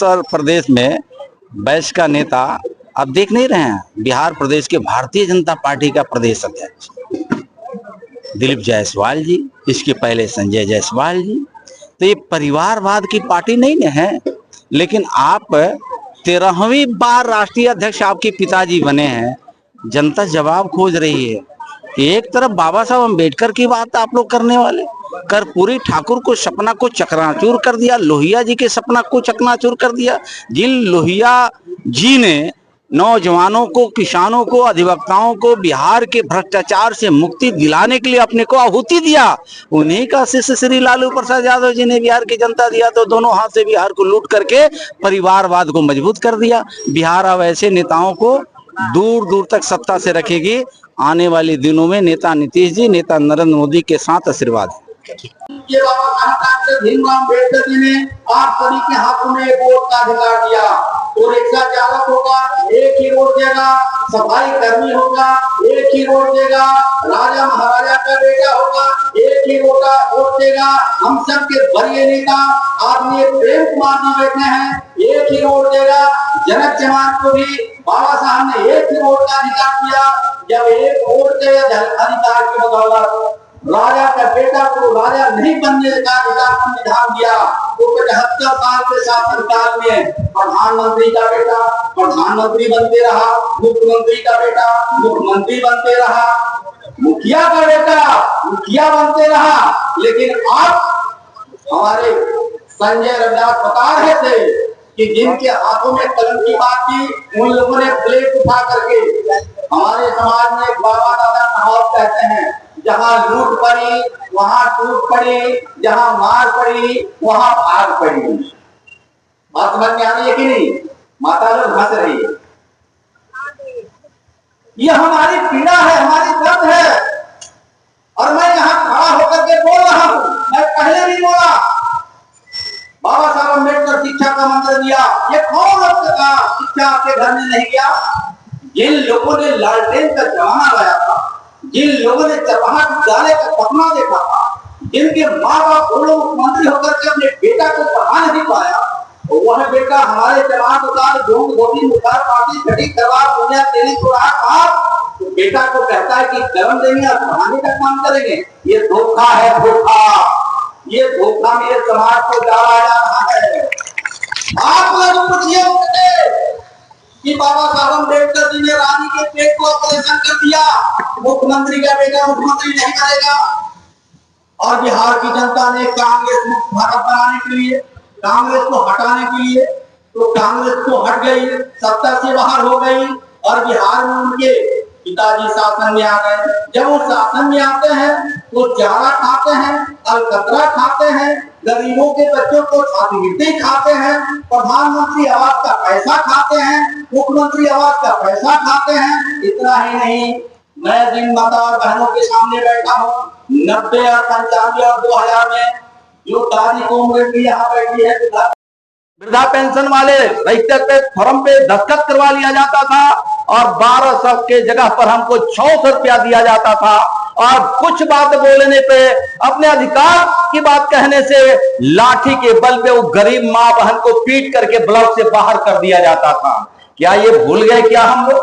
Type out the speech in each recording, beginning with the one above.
उत्तर प्रदेश में वैश्य का नेता आप देख नहीं रहे हैं, बिहार प्रदेश के भारतीय जनता पार्टी का प्रदेश अध्यक्ष दिलीप जायसवाल जी, इसके पहले संजय जायसवाल जी। तो ये परिवारवाद की पार्टी नहीं न है। लेकिन आप 13वीं बार राष्ट्रीय अध्यक्ष आपके पिताजी बने हैं। जनता जवाब खोज रही है। एक तरफ बाबा साहब अम्बेडकर की बात आप लोग करने वाले, कर्पूरी ठाकुर को सपना को चकनाचूर कर दिया, लोहिया जी के सपना को चकनाचूर कर दिया। जिन लोहिया जी ने नौजवानों को, किसानों को, अधिवक्ताओं को बिहार के भ्रष्टाचार से मुक्ति दिलाने के लिए अपने को आहुति दिया, उन्हीं का शिष्य श्री लालू प्रसाद यादव जी ने बिहार की जनता दिया। तो दोनों हाथ से बिहार को लूट करके परिवारवाद को मजबूत कर दिया। बिहार अब ऐसे नेताओं को दूर दूर तक सत्ता से रखेगी। आने वाले दिनों में नेता नीतीश जी, नेता नरेंद्र मोदी के साथ आशीर्वाद है। ये बाबा साहब भीमराव अम्बेडकर जी ने आप सभी के हाथों में वोट का अधिकार दिया। तो रिक्शा चालक होगा एक ही वोट देगा, सफाई कर्मी होगा एक ही वोट देगा, राजा महाराजा का बेटा होगा एक ही वोट देगा। हम सब के वरीय नेता आदरणीय प्रेम कुमार जी बैठे हैं, एक ही वोट देगा। जनक जमात को भी बाबा साहब ने एक ही वोट का अधिकार दिया। जब एक वोट के अधिकार की बदौलत राजा का बेटा को राजा नहीं बनने का अधिकार संविधान दिया, तो 75 साल के शासनकाल में प्रधानमंत्री का बेटा प्रधानमंत्री बनते रहा, मुख्यमंत्री का बेटा मुख्यमंत्री बनते रहा, मुखिया का बेटा मुखिया बनते रहा। लेकिन आप हमारे संजय रविदास बता रहे थे कि जिनके हाथों में कलम की बात थी, उन लोगों ने प्लेट उठा करके हमारे समाज में बाबा दादा कहावत कहते हैं, जहां लूट पड़ी वहां टूट पड़ी, जहां मार पड़ी वहां आग पड़ी। बात समझ में आ रही है कि नहीं? माता लोग हंस रही है। ये हमारी पीड़ा है, हमारी दर्द है। और मैं यहाँ खड़ा होकर के बोल रहा हूँ, मैं पहले भी बोला। बाबा साहब अम्बेडकर शिक्षा का मंत्र दिया, ये कौन लोग का शिक्षा आपके घर में नहीं गया? जिन लोगों ने लालटेन का जमाना लाया था, जिन लोगों ने चरवाहा विद्यालय का सपना देखा था, जिनके माँ बाप दोनों मुख्यमंत्री होकर के अपने बेटा को पढ़ा नहीं पाया, वह बेटा हमारे जमात उतार जोग धोबी मुखार पार्टी छठी करवा दुनिया तेरी को रहा, तो बेटा को कहता है कि कर्म देंगे और पढ़ाने का काम करेंगे। ये धोखा है, धोखा। ये धोखा मेरे समाज को डाला जा रहा है। आप लोग पूछिए कि बाबा साहब अम्बेडकर जी ने रानी के पेट को ऑपरेशन कर दिया, मुख्यमंत्री का बेटा मुख्यमंत्री नहीं करेगा। और बिहार की जनता ने कांग्रेस मुक्त भारत बनाने के लिए, कांग्रेस को हटाने के लिए, तो कांग्रेस को हट गई, सत्ता से बाहर हो गई और बिहार में उनके पिताजी शासन में आ गए। जब वो शासन में आते हैं तो चारा खाते हैं, अलकतरा खाते हैं, गरीबों के बच्चों को छात्रवृत्ति खाते हैं, प्रधानमंत्री आवास का पैसा खाते हैं, मुख्यमंत्री आवास का पैसा खाते हैं। इतना ही नहीं, मैं जिन माता और बहनों के सामने बैठा हूँ, 90 और 95 और 2000 में जो दादी को उम्र की यहाँ बैठी है, वृद्धा पेंशन वाले रजिस्टर पे फॉर्म पे दस्तखत करवा लिया जाता था और 1200 के जगह पर हमको 600 रुपया दिया जाता था। और कुछ बात बोलने पे, अपने अधिकार की बात कहने से लाठी के बल पे वो गरीब माँ बहन को पीट करके ब्लॉक से बाहर कर दिया जाता था। क्या ये भूल गए क्या हम लोग?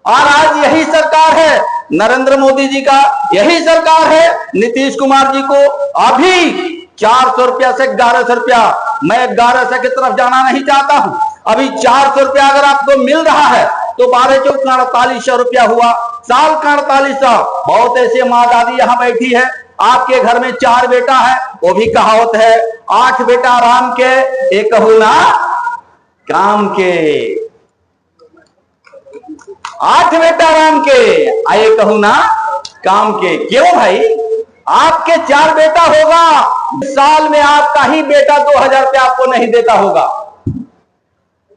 और आज यही सरकार है नरेंद्र मोदी जी का, यही सरकार है नीतीश कुमार जी को। अभी 400 रुपया से 1100 रुपया, मैं 1100 की तरफ जाना नहीं चाहता हूं। अभी 400 रुपया अगर आपको मिल रहा है तो 12 चौक 4800 रुपया हुआ, साल का 4800। बहुत ऐसे माँ दादी यहाँ बैठी है, आपके घर में 4 बेटा है, वो भी कहावत है 8 बेटा राम के एक ना काम के, 8 बेटा राम के आए कहू ना काम के। क्यों भाई? आपके 4 बेटा होगा, साल में आपका ही बेटा 2000 रुपया आपको नहीं देता होगा।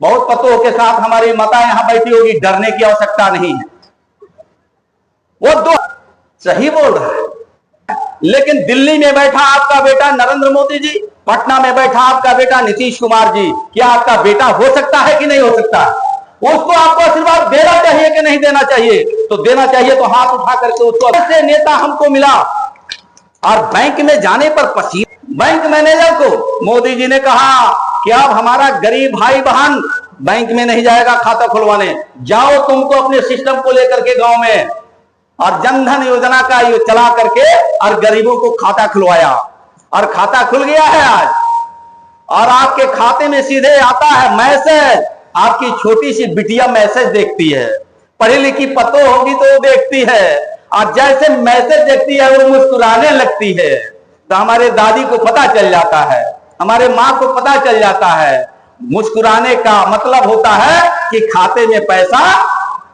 बहुत पतों के साथ हमारी माता यहां बैठी होगी, डरने की आवश्यकता नहीं है। वो दो सही बोल रहा है। लेकिन दिल्ली में बैठा आपका बेटा नरेंद्र मोदी जी, पटना में बैठा आपका बेटा नीतीश कुमार जी, क्या आपका बेटा हो सकता है कि नहीं हो सकता? उसको आपको आशीर्वाद देना चाहिए कि नहीं देना चाहिए? तो देना चाहिए, तो हाथ उठा करके उसको। ऐसे नेता हमको मिला और बैंक में जाने पर पसीना, बैंक मैनेजर को मोदी जी ने कहा कि अब हमारा गरीब भाई बहन बैंक में नहीं जाएगा खाता खुलवाने, जाओ तुमको अपने सिस्टम को लेकर के गांव में, और जनधन योजना का ये चला करके और गरीबों को खाता खुलवाया, और खाता खुल गया है आज, और आपके खाते में सीधे आता है मैसेज। आपकी छोटी सी बिटिया मैसेज देखती है, पढ़ी लिखी पतो होगी तो वो देखती है, और जैसे मैसेज देखती है वो मुस्कुराने लगती है। तो हमारे दादी को पता चल जाता है, हमारे माँ को पता चल जाता है, मुस्कुराने का मतलब होता है कि खाते में पैसा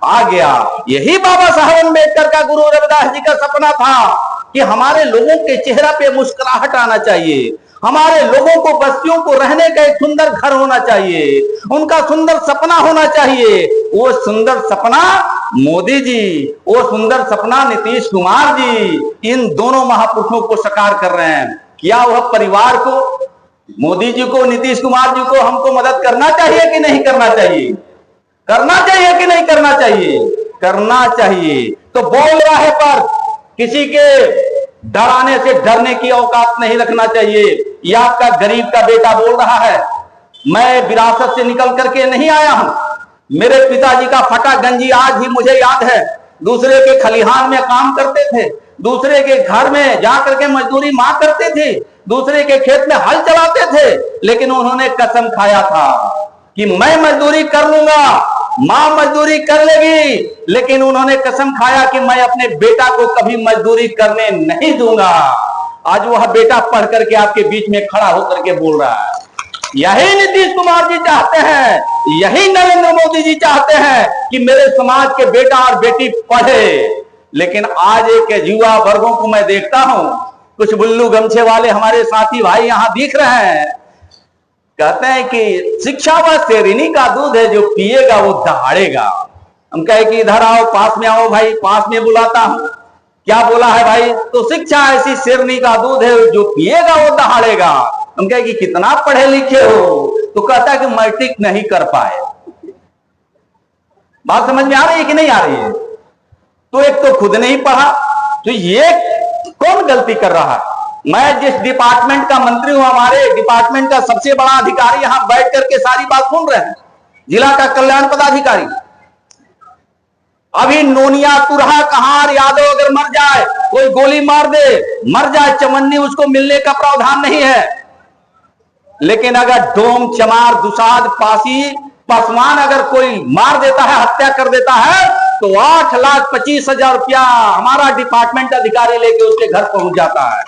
आ गया। यही बाबा साहब अम्बेडकर का, गुरु रविदास जी का सपना था कि हमारे लोगों के चेहरा पे मुस्कुराहट आना चाहिए, हमारे लोगों को, बस्तियों को रहने का एक सुंदर घर होना चाहिए, उनका सुंदर सपना होना चाहिए। वो सुंदर सपना मोदी जी, वो सुंदर सपना नीतीश कुमार जी, इन दोनों महापुरुषों को साकार कर रहे हैं। क्या वह परिवार को, मोदी जी को, नीतीश कुमार जी को हमको मदद करना चाहिए कि नहीं करना चाहिए? करना चाहिए कि नहीं करना चाहिए? करना चाहिए। तो बोल रहा है पर किसी के डराने से डरने की औकात नहीं रखना चाहिए। यह आपका गरीब का बेटा बोल रहा है, मैं विरासत से निकल करके नहीं आया हूं, मेरे पिताजी का फटा गंजी आज भी मुझे याद है। दूसरे के खलिहान में काम करते थे, दूसरे के घर में जाकर के मजदूरी मां करते थे, दूसरे के खेत में हल चलाते थे, लेकिन उन्होंने कसम खाया था कि मैं मजदूरी कर लूंगा, मां मजदूरी कर लेगी, लेकिन उन्होंने कसम खाया कि मैं अपने बेटा को कभी मजदूरी करने नहीं दूंगा। आज वह बेटा पढ़ करके आपके बीच में खड़ा होकर के बोल रहा है। यही नीतीश कुमार जी चाहते हैं, यही नरेंद्र मोदी जी चाहते हैं कि मेरे समाज के बेटा और बेटी पढ़े। लेकिन आज एक युवा वर्गों को मैं देखता हूं, कुछ बुल्लू गमछे वाले हमारे साथी भाई यहां दिख रहे हैं, कहते हैं कि शिक्षा व शेरनी का दूध है, जो पिएगा वो दहाड़ेगा। हम कहे कि इधर आओ, पास में आओ भाई, पास में बुलाता हूं। क्या बोला है भाई? तो शिक्षा ऐसी शेरनी का दूध है, जो पिएगा वो दहाड़ेगा। हम कहे कि कितना पढ़े लिखे हो? तो कहता है कि मैट्रिक नहीं कर पाए। बात समझ में आ रही है कि नहीं आ रही है? तो एक तो खुद नहीं पढ़ा, तो ये कौन गलती कर रहा है? मैं जिस डिपार्टमेंट का मंत्री हूं, हमारे डिपार्टमेंट का सबसे बड़ा अधिकारी यहां बैठ करके सारी बात सुन रहे हैं, जिला का कल्याण पदाधिकारी। अभी नोनिया, तुरहा, कहार यादव अगर मर जाए, कोई गोली मार दे, मर जाए, चमन्नी उसको मिलने का प्रावधान नहीं है। लेकिन अगर डोम, चमार, दुसाद, पासी, पासवान अगर कोई मार देता है, हत्या कर देता है, तो 8,25,000 रुपया हमारा डिपार्टमेंट अधिकारी लेके उसके घर पहुंच जाता है।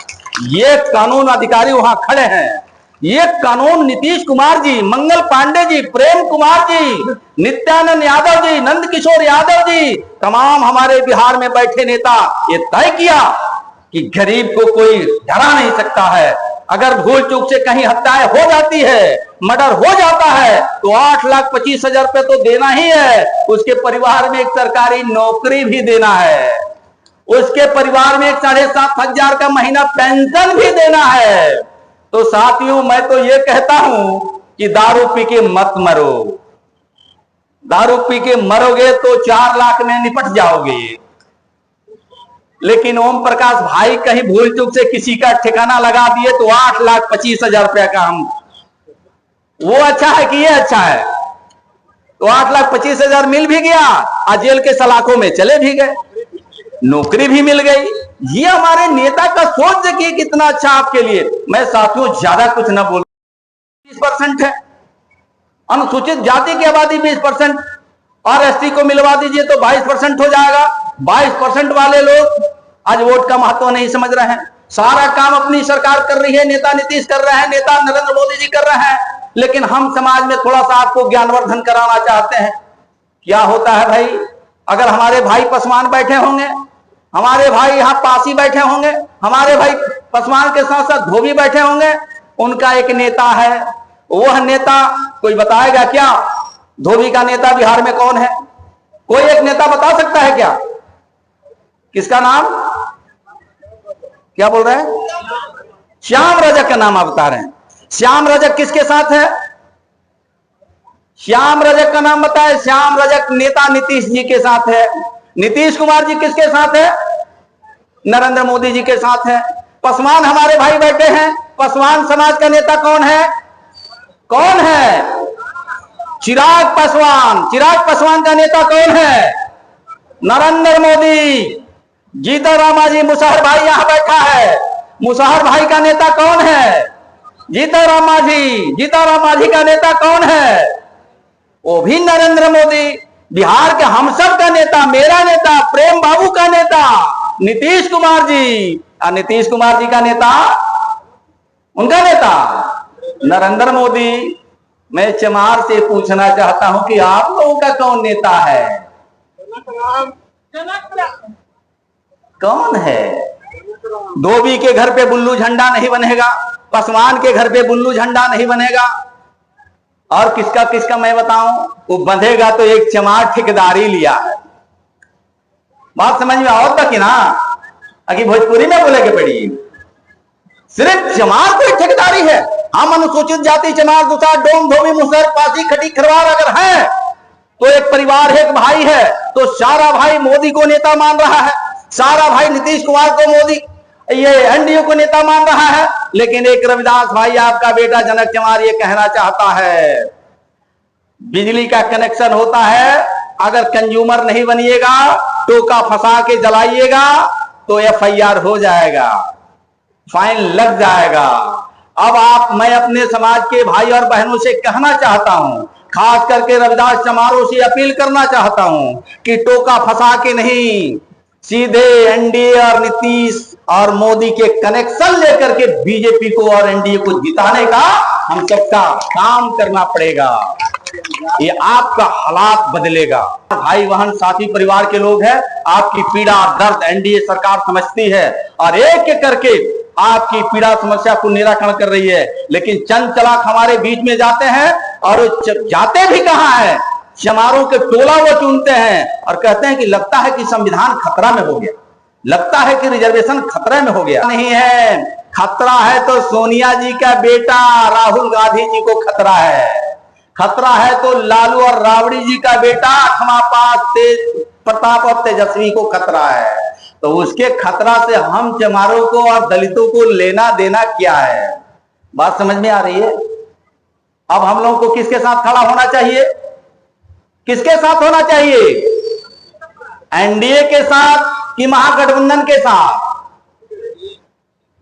ये कानून अधिकारी वहां खड़े हैं, ये कानून नीतीश कुमार जी, मंगल पांडे जी, प्रेम कुमार जी, नित्यानंद यादव जी, नंद किशोर यादव जी, तमाम हमारे बिहार में बैठे नेता ये तय किया कि गरीब को कोई डरा नहीं सकता है। अगर भूल चूक से कहीं हत्याएं हो जाती है, मर्डर हो जाता है, तो 8,25,000 रुपये तो देना ही है। उसके परिवार में एक सरकारी नौकरी भी देना है, उसके परिवार में एक 7,500 का महीना पेंशन भी देना है। तो साथियों, मैं तो ये कहता हूं कि दारू पी के मत मरो। दारू पी के मरोगे तो 4 लाख में निपट जाओगे। लेकिन ओम प्रकाश भाई कहीं भूल चूक से किसी का ठिकाना लगा दिए तो 8,25,000 रुपया का हम, वो अच्छा है कि ये अच्छा है? तो 8,25,000 मिल भी गया और जेल के सलाखों में चले भी गए, नौकरी भी मिल गई। ये हमारे नेता का सोच देखिए कितना अच्छा आपके लिए। मैं साथियों ज्यादा कुछ ना बोल, 20% है अनुसूचित जाति की आबादी, 20% और एसटी को मिलवा दीजिए तो 22% हो जाएगा। 22% वाले लोग आज वोट का महत्व नहीं समझ रहे हैं। सारा काम अपनी सरकार कर रही है, नेता नीतीश कर रहे हैं, नेता नरेंद्र मोदी जी कर रहे हैं, लेकिन हम समाज में थोड़ा सा आपको ज्ञानवर्धन कराना चाहते हैं। क्या होता है भाई, अगर हमारे भाई पासवान बैठे होंगे, हमारे भाई यहाँ पासी बैठे होंगे, हमारे भाई पासवान के साथ साथ धोबी बैठे होंगे, उनका एक नेता है, वह नेता कोई बताएगा क्या? धोबी का नेता बिहार में कौन है? कोई एक नेता बता सकता है क्या? किसका नाम? क्या बोल रहे हैं? श्याम रजक का नाम आप बता रहे हैं। श्याम रजक किसके साथ है? श्याम रजक का नाम बताए। श्याम रजक नेता नीतीश जी के साथ है। नीतीश कुमार जी किसके साथ है? नरेंद्र मोदी जी के साथ है। पासवान हमारे भाई बैठे हैं, पासवान समाज का नेता कौन है? कौन है? चिराग पासवान। चिराग पासवान का नेता कौन है? नरेंद्र मोदी। जीतनराम मांझी मुसहर भाई यहां बैठा है, मुसहर भाई का नेता कौन है? जीतनराम मांझी। जीतनराम मांझी का नेता कौन है? वो भी नरेंद्र मोदी। बिहार के हम सब का नेता, मेरा नेता, प्रेम बाबू का नेता नीतीश कुमार जी। और नीतीश कुमार जी का नेता, उनका नेता नरेंद्र मोदी। मैं चमार से पूछना चाहता हूं कि आप लोगों का कौन नेता है? कौन है? धोबी के घर पे बुल्लू झंडा नहीं बनेगा, पासवान के घर पे बुल्लू झंडा नहीं बनेगा, और किसका किसका मैं बताऊं? वो बंधेगा तो एक चमार ठेकेदारी लिया है। बात समझ में आओ तक ना, अभी भोजपुरी में बोले के पड़ी। सिर्फ चमार को ठेकेदारी है। हम अनुसूचित जाति चमार दुसार डोम धोबी मुसहर पासी खटी खरवार अगर है तो एक परिवार है, एक भाई है, तो सारा भाई मोदी को नेता मान रहा है, सारा भाई नीतीश कुमार को मोदी ये एनडीए को नेता मान रहा है। लेकिन एक रविदास भाई आपका बेटा जनक चमार ये कहना चाहता है, बिजली का कनेक्शन होता है, अगर कंज्यूमर नहीं बनिएगा, टोका फंसा के जलाइएगा तो एफआईआर हो जाएगा, फाइन लग जाएगा। अब मैं अपने समाज के भाई और बहनों से कहना चाहता हूं, खास करके रविदास चमारों से अपील करना चाहता हूं कि टोका फंसा के नहीं, सीधे एनडीए और नीतीश और मोदी के कनेक्शन लेकर के बीजेपी को और एनडीए को जिताने का हम सबका काम करना पड़ेगा। ये आपका हालात बदलेगा। भाई बहन साथी परिवार के लोग हैं, आपकी पीड़ा दर्द एनडीए सरकार समझती है और एक एक करके आपकी पीड़ा समस्या को निराकरण कर रही है। लेकिन चंद चलाक हमारे बीच में जाते हैं और जाते भी कहां है, चमारों के टोला वो चुनते हैं और कहते हैं कि लगता है कि संविधान खतरा में हो गया, लगता है कि रिजर्वेशन खतरे में हो गया। नहीं है, खतरा है तो सोनिया जी का बेटा राहुल गांधी जी को खतरा है, खतरा है तो लालू और राबड़ी जी का बेटा आठवां पास तेज प्रताप और तेजस्वी को खतरा है। तो उसके खतरा से हम चमारों को और दलितों को लेना देना क्या है? बात समझ में आ रही है? अब हम लोगों को किसके साथ खड़ा होना चाहिए? किसके साथ होना चाहिए? एनडीए के साथ कि महागठबंधन के साथ?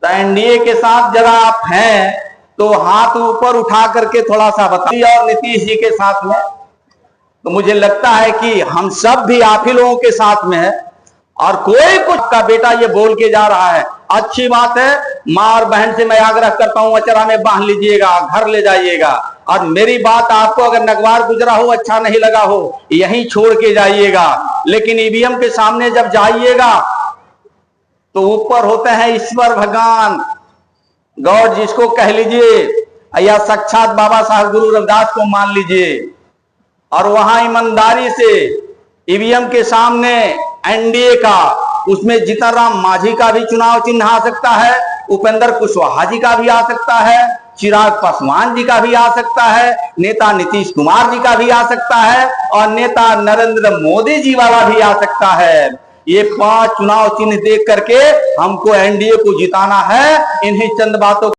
तो एनडीए के साथ जरा आप हैं तो हाथ ऊपर उठा करके थोड़ा सा बताइए। और नीतीश जी के साथ में तो मुझे लगता है कि हम सब भी आप ही लोगों के साथ में है। और कोई कुछ का बेटा ये बोल के जा रहा है, अच्छी बात है। मां और बहन से मैं आग्रह करता हूं, अचरा में बांध लीजिएगा, घर ले जाइएगा। और मेरी बात आपको अगर नगवार गुजरा हो, अच्छा नहीं लगा हो, यहीं छोड़ के जाइएगा। लेकिन ईवीएम के सामने जब जाइएगा तो ऊपर होते हैं ईश्वर भगवान, गॉड जिसको कह लीजिए, या साक्षात बाबा साहब गुरु रविदास को मान लीजिए। और वहां ईमानदारी से ईवीएम के सामने एनडीए का, उसमें जीतनराम मांझी का भी चुनाव चिन्ह आ सकता है, उपेंद्र कुशवाहा जी का भी आ सकता है, चिराग पासवान जी का भी आ सकता है, नेता नीतीश कुमार जी का भी आ सकता है, और नेता नरेंद्र मोदी जी वाला भी आ सकता है। ये 5 चुनाव चिन्ह देख करके हमको एनडीए को जिताना है। इन्हीं चंद बातों